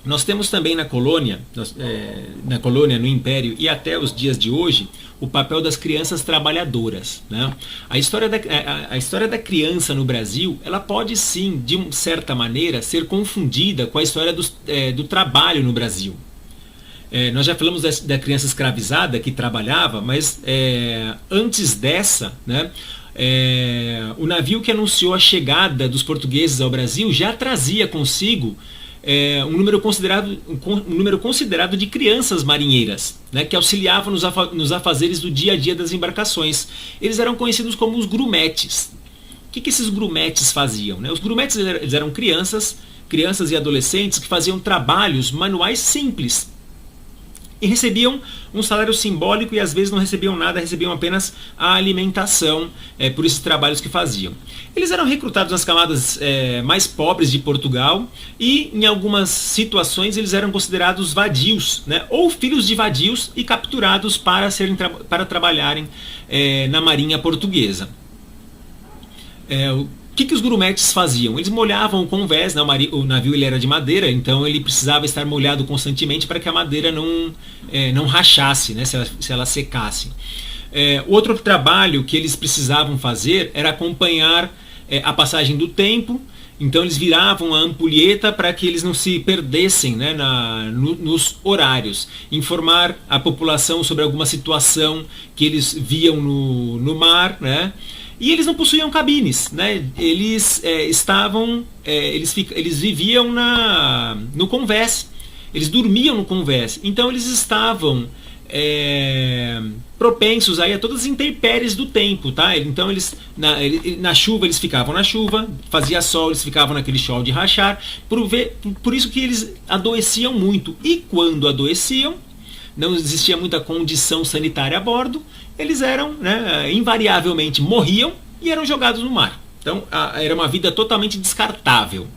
Nós temos também na colônia, no Império e até os dias de hoje, o papel das crianças trabalhadoras. Né? A história da criança no Brasil, ela pode sim, de uma certa maneira, ser confundida com a história do trabalho no Brasil. Nós já falamos da criança escravizada que trabalhava, mas antes dessa, né, o navio que anunciou a chegada dos portugueses ao Brasil já trazia consigo um número considerado de crianças marinheiras, né, que auxiliavam nos afazeres do dia a dia das embarcações. Eles eram conhecidos como os grumetes. O que esses grumetes faziam? Né? Os grumetes eles eram crianças e adolescentes que faziam trabalhos manuais simples e recebiam um salário simbólico e às vezes não recebiam nada, recebiam apenas a alimentação por esses trabalhos que faziam. Eles eram recrutados nas camadas mais pobres de Portugal e em algumas situações eles eram considerados vadios, né, ou filhos de vadios e capturados para trabalharem na marinha portuguesa. O que os grumetes faziam? Eles molhavam o convés, né? O navio ele era de madeira, então ele precisava estar molhado constantemente para que a madeira não rachasse, né? se ela secasse. Outro trabalho que eles precisavam fazer era acompanhar a passagem do tempo, então eles viravam a ampulheta para que eles não se perdessem, né, nos horários, informar a população sobre alguma situação que eles viam no mar, né? E eles não possuíam cabines, né? Eles eles viviam no convés, eles dormiam no convés, então eles estavam propensos aí a todas as intempéries do tempo, tá? Então eles na chuva eles ficavam na chuva, fazia sol eles ficavam naquele sol de rachar, por isso que eles adoeciam muito, e quando adoeciam, não existia muita condição sanitária a bordo, eles eram, né, invariavelmente morriam e eram jogados no mar. Então era uma vida totalmente descartável.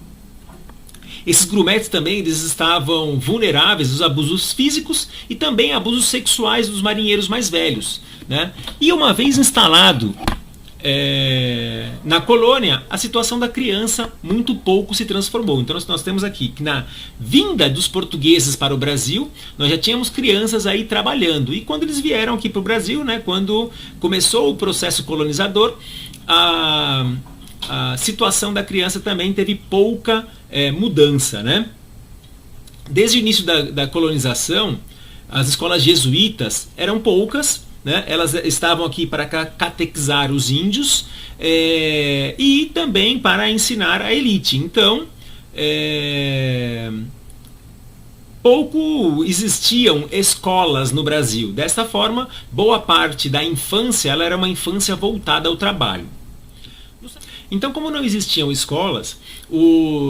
Esses grumetes também eles estavam vulneráveis aos abusos físicos e também abusos sexuais dos marinheiros mais velhos, né? E uma vez instalado na colônia, a situação da criança muito pouco se transformou. Então nós temos aqui que na vinda dos portugueses para o Brasil, nós já tínhamos crianças aí trabalhando. E quando eles vieram aqui para o Brasil, né, quando começou o processo colonizador, a situação da criança também teve pouca mudança, né? Desde o início da colonização, as escolas jesuítas eram poucas, né? Elas estavam aqui para catequizar os índios e também para ensinar a elite. Então, pouco existiam escolas no Brasil. Desta forma, boa parte da infância ela era uma infância voltada ao trabalho. Então, como não existiam escolas,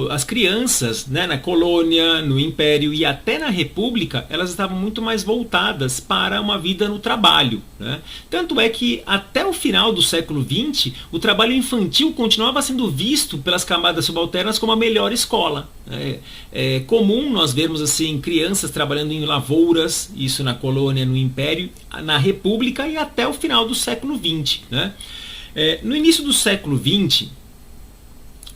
as crianças, né, na colônia, no Império e até na República, elas estavam muito mais voltadas para uma vida no trabalho, né? Tanto é que até o final do século XX, o trabalho infantil continuava sendo visto pelas camadas subalternas como a melhor escola. É comum nós vermos assim crianças trabalhando em lavouras, isso na colônia, no Império, na República e até o final do século XX, né? No início do século XX,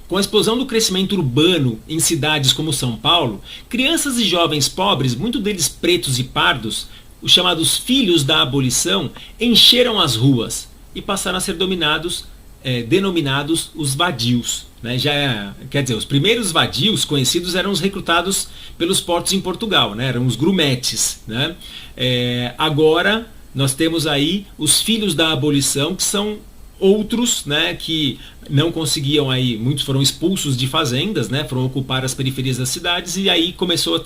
com a explosão do crescimento urbano em cidades como São Paulo, crianças e jovens pobres, muitos deles pretos e pardos, os chamados filhos da abolição, encheram as ruas e passaram a ser denominados os vadios, né? Quer dizer, os primeiros vadios conhecidos eram os recrutados pelos portos em Portugal, né? Eram os grumetes, né? Agora nós temos aí os filhos da abolição, que são outros, né, que não conseguiam aí, muitos foram expulsos de fazendas, né, foram ocupar as periferias das cidades e aí começou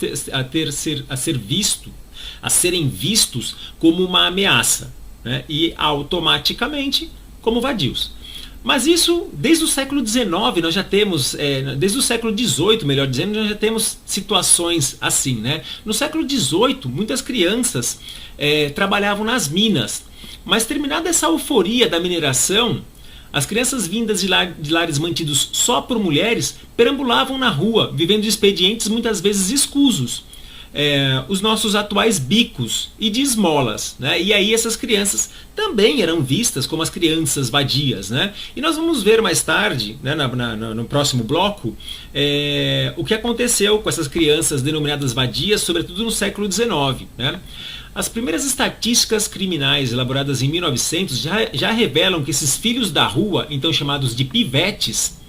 a serem vistos como uma ameaça, né, e automaticamente como vadios. Mas isso, desde o século XIX, nós já temos, desde o século XVIII, melhor dizendo, nós já temos situações assim, né? No século XVIII, muitas crianças trabalhavam nas minas, mas terminada essa euforia da mineração, as crianças vindas de lares mantidos só por mulheres perambulavam na rua, vivendo expedientes muitas vezes escusos. os nossos atuais bicos e de esmolas, né? E aí essas crianças também eram vistas como as crianças vadias, né? E nós vamos ver mais tarde, né, no próximo bloco, o que aconteceu com essas crianças denominadas vadias, sobretudo no século XIX, né? As primeiras estatísticas criminais elaboradas em 1900 já revelam que esses filhos da rua, então chamados de pivetes,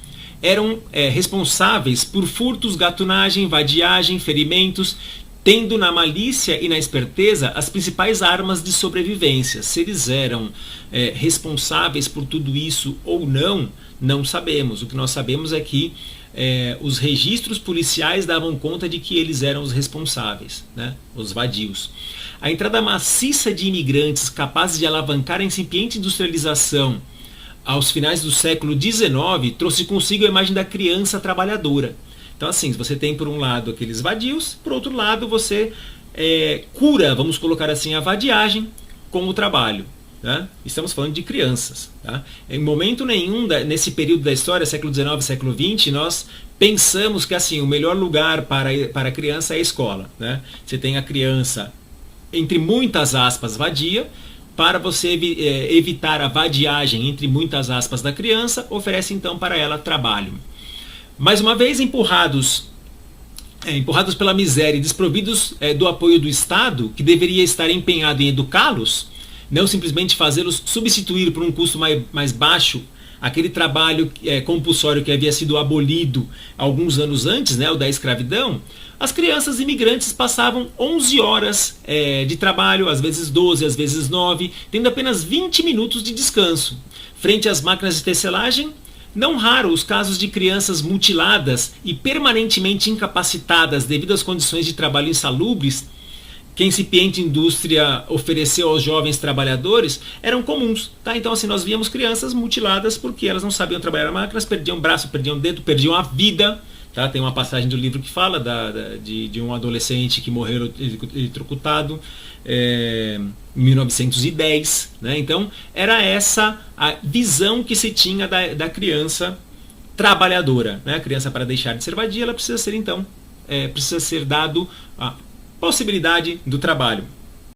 eram responsáveis por furtos, gatunagem, vadiagem, ferimentos, tendo na malícia e na esperteza as principais armas de sobrevivência. Se eles eram responsáveis por tudo isso ou não, não sabemos. O que nós sabemos é que os registros policiais davam conta de que eles eram os responsáveis, né? Os vadios. A entrada maciça de imigrantes capazes de alavancar a incipiente industrialização aos finais do século XIX trouxe consigo a imagem da criança trabalhadora. Então, assim, você tem por um lado aqueles vadios, por outro lado você cura, vamos colocar assim, a vadiagem com o trabalho. Né? Estamos falando de crianças. Tá? Em momento nenhum, nesse período da história, século XIX, século XX, nós pensamos que assim, o melhor lugar para a criança é a escola. Né? Você tem a criança, entre muitas aspas, vadia. Para você evitar a vadiagem, entre muitas aspas, da criança, oferece então para ela trabalho. Mais uma vez, empurrados pela miséria e desprovidos do apoio do Estado, que deveria estar empenhado em educá-los, não simplesmente fazê-los substituir por um custo mais baixo aquele trabalho compulsório que havia sido abolido alguns anos antes, né, o da escravidão, as crianças imigrantes passavam 11 horas de trabalho, às vezes 12, às vezes 9, tendo apenas 20 minutos de descanso. Frente às máquinas de tecelagem, não raro os casos de crianças mutiladas e permanentemente incapacitadas devido às condições de trabalho insalubres que a incipiente indústria ofereceu aos jovens trabalhadores eram comuns. Tá? Então, assim, nós víamos crianças mutiladas porque elas não sabiam trabalhar as máquinas, perdiam braço, perdiam dedo, perdiam a vida. Tá? Tem uma passagem do livro que fala de um adolescente que morreu eletrocutado em 1910. Né? Então, era essa a visão que se tinha da criança trabalhadora. Né? A criança, para deixar de ser vadia, ela precisa ser, então, precisa ser dado a possibilidade do trabalho.